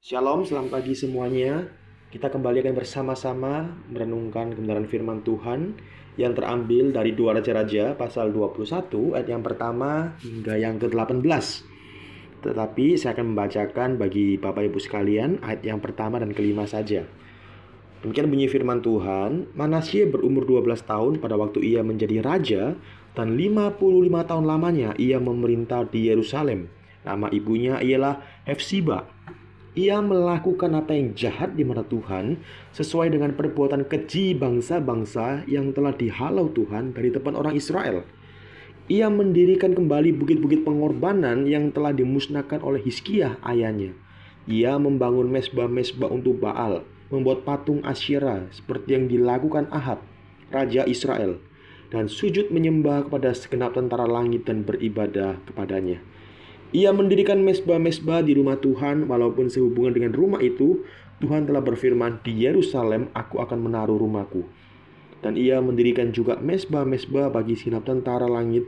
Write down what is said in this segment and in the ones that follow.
Shalom, selamat pagi semuanya. Kita kembali akan bersama-sama merenungkan kebenaran firman Tuhan yang terambil dari 2 Raja-Raja pasal 21 ayat yang pertama hingga yang ke-18. Tetapi saya akan membacakan bagi Bapak Ibu sekalian ayat yang pertama dan kelima saja. Demikian bunyi firman Tuhan, Manasye berumur 12 tahun pada waktu ia menjadi raja, dan 55 tahun lamanya ia memerintah di Yerusalem. Nama ibunya ialah Hefsiba. Ia melakukan apa yang jahat di mata Tuhan, sesuai dengan perbuatan keji bangsa-bangsa yang telah dihalau Tuhan dari depan orang Israel. Ia mendirikan kembali bukit-bukit pengorbanan yang telah dimusnahkan oleh Hizkia ayahnya. Ia membangun mesbah-mesbah untuk Baal, membuat patung Asyera seperti yang dilakukan Ahab, raja Israel, dan sujud menyembah kepada segenap tentara langit dan beribadah kepadanya. Ia mendirikan mesbah-mesbah di rumah Tuhan, walaupun sehubungan dengan rumah itu, Tuhan telah berfirman, di Yerusalem aku akan menaruh rumahku. Dan ia mendirikan juga mesbah-mesbah bagi segenap tentara langit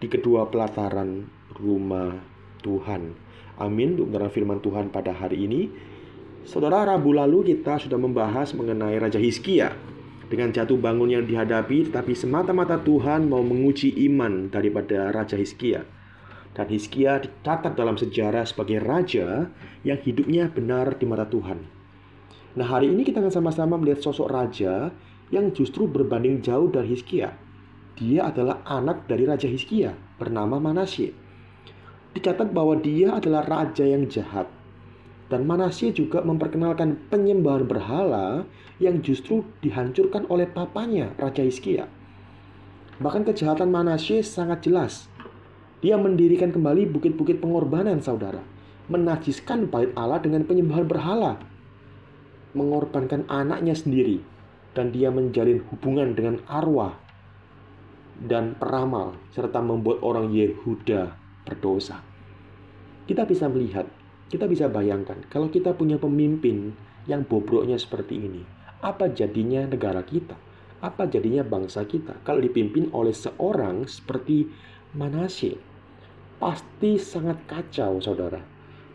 di kedua pelataran rumah Tuhan. Amin. Untuk firman Tuhan pada hari ini. Saudara, Rabu lalu kita sudah membahas mengenai Raja Hizkia. Dengan jatuh bangun yang dihadapi, tetapi semata-mata Tuhan mau menguji iman daripada Raja Hizkia. Dan Hizkia dicatat dalam sejarah sebagai raja yang hidupnya benar di mata Tuhan. Nah, hari ini kita akan sama-sama melihat sosok raja yang justru berbanding jauh dari Hizkia. Dia adalah anak dari Raja Hizkia bernama Manasye. Dicatat bahwa dia adalah raja yang jahat. Dan Manasye juga memperkenalkan penyembahan berhala yang justru dihancurkan oleh papanya, Raja Hizkia. Bahkan kejahatan Manasye sangat jelas. Dia mendirikan kembali bukit-bukit pengorbanan, saudara. Menajiskan bait Allah dengan penyembahan berhala. Mengorbankan anaknya sendiri. Dan dia menjalin hubungan dengan arwah dan peramal. Serta membuat orang Yehuda berdosa. Kita bisa melihat, kita bisa bayangkan, kalau kita punya pemimpin yang bobroknya seperti ini, apa jadinya negara kita? Apa jadinya bangsa kita kalau dipimpin oleh seorang seperti Manasye? Pasti sangat kacau, saudara,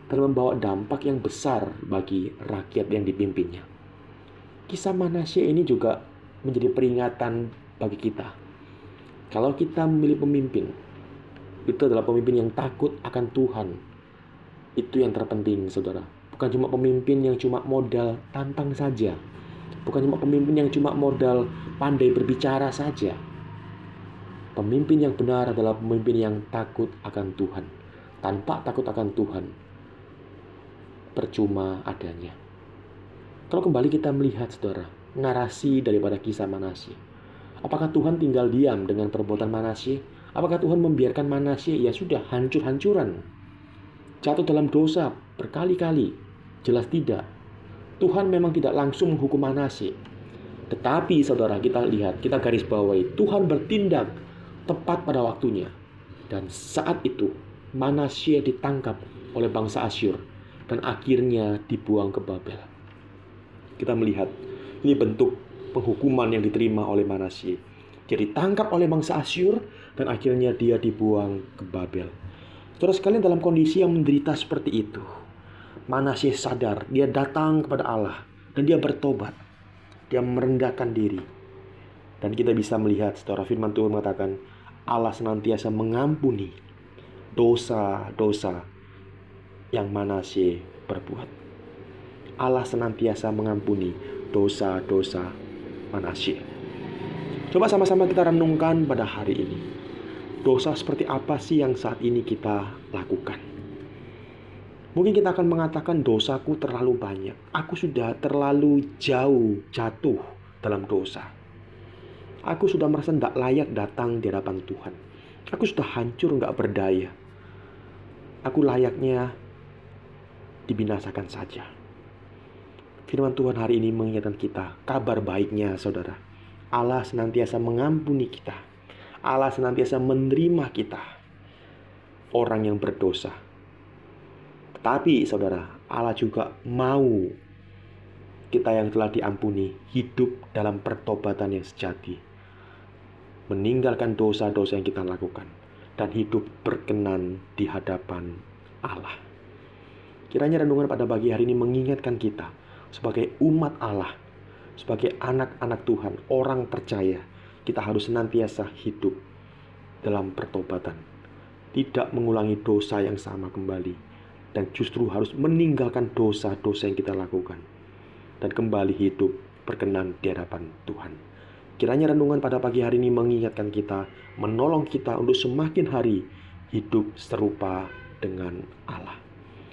dan membawa dampak yang besar bagi rakyat yang dipimpinnya. Kisah Manasye ini juga menjadi peringatan bagi kita. Kalau kita memilih pemimpin, itu adalah pemimpin yang takut akan Tuhan. Itu yang terpenting, saudara. Bukan cuma pemimpin yang cuma modal tantang saja. Bukan cuma pemimpin yang cuma modal pandai berbicara saja. Pemimpin yang benar adalah pemimpin yang takut akan Tuhan. Tanpa takut akan Tuhan, percuma adanya. Kalau kembali kita melihat, saudara, narasi daripada kisah Manasye. Apakah Tuhan tinggal diam dengan perbuatan Manasye? Apakah Tuhan membiarkan Manasye ya sudah hancur-hancuran, jatuh dalam dosa berkali-kali? Jelas tidak. Tuhan memang tidak langsung menghukum Manasye. Tetapi saudara, kita lihat, kita garis bawahi, Tuhan bertindak tepat pada waktunya. Dan saat itu Manasye ditangkap oleh bangsa Asyur dan akhirnya dibuang ke Babel. Kita melihat ini bentuk penghukuman yang diterima oleh Manasye. Dia ditangkap oleh bangsa Asyur dan akhirnya dia dibuang ke Babel. Saudara sekalian, dalam kondisi yang menderita seperti itu, Manasye sadar, dia datang kepada Allah dan dia bertobat. Dia merendahkan diri. Dan kita bisa melihat, saudara, firman Tuhan mengatakan, Allah senantiasa mengampuni dosa-dosa yang Manasye perbuat. Allah senantiasa mengampuni dosa-dosa Manasye. Coba sama-sama kita renungkan pada hari ini. Dosa seperti apa sih yang saat ini kita lakukan? Mungkin kita akan mengatakan dosaku terlalu banyak. Aku sudah terlalu jauh jatuh dalam dosa. Aku sudah merasa tidak layak datang di hadapan Tuhan. Aku sudah hancur, nggak berdaya. Aku layaknya dibinasakan saja. Firman Tuhan hari ini mengingatkan kita, kabar baiknya, saudara. Allah senantiasa mengampuni kita. Allah senantiasa menerima kita, orang yang berdosa. Tetapi, saudara, Allah juga mau kita yang telah diampuni hidup dalam pertobatan yang sejati. Meninggalkan dosa-dosa yang kita lakukan dan hidup berkenan di hadapan Allah. Kiranya renungan pada pagi hari ini mengingatkan kita sebagai umat Allah, sebagai anak-anak Tuhan, orang percaya, kita harus senantiasa hidup dalam pertobatan, tidak mengulangi dosa yang sama kembali, dan justru harus meninggalkan dosa-dosa yang kita lakukan dan kembali hidup berkenan di hadapan Tuhan. Kiranya renungan pada pagi hari ini mengingatkan kita, menolong kita untuk semakin hari hidup serupa dengan Allah.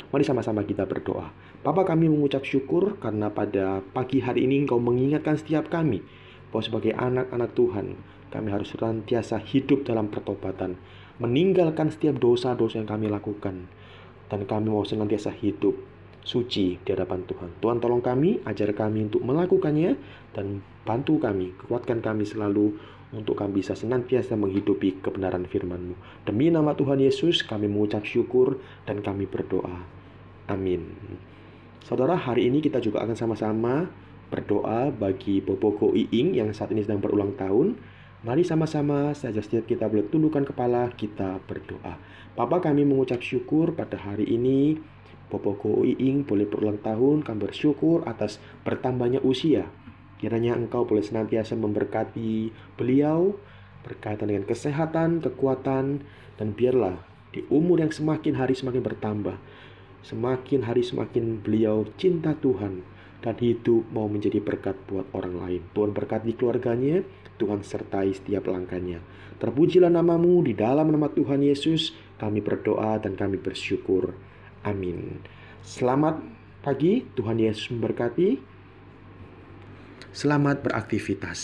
Mari sama-sama kita berdoa. Bapa, kami mengucap syukur karena pada pagi hari ini Engkau mengingatkan setiap kami bahwa sebagai anak-anak Tuhan, kami harus senantiasa hidup dalam pertobatan, meninggalkan setiap dosa-dosa yang kami lakukan, dan kami mau senantiasa hidup suci di hadapan Tuhan. Tuhan, tolong kami, ajar kami untuk melakukannya, dan bantu kami, kuatkan kami selalu untuk kami bisa senantiasa menghidupi kebenaran firman-Mu. Demi nama Tuhan Yesus, kami mengucap syukur dan kami berdoa. Amin. Saudara, hari ini kita juga akan sama-sama berdoa bagi Bobogo Iing yang saat ini sedang berulang tahun. Mari sama-sama saja setiap kita boleh tundukkan kepala, kita berdoa. Bapa, kami mengucap syukur pada hari ini Bobogo Iing boleh berulang tahun. Kami bersyukur atas bertambahnya usia. Kiranya Engkau boleh senantiasa memberkati beliau berkaitan dengan kesehatan, kekuatan, dan biarlah di umur yang semakin hari semakin bertambah, semakin hari semakin beliau cinta Tuhan dan hidup mau menjadi berkat buat orang lain. Tuhan berkati keluarganya, Tuhan sertai setiap langkahnya. Terpujilah nama-Mu, di dalam nama Tuhan Yesus kami berdoa dan kami bersyukur. Amin. Selamat pagi, Tuhan Yesus memberkati. Selamat beraktivitas.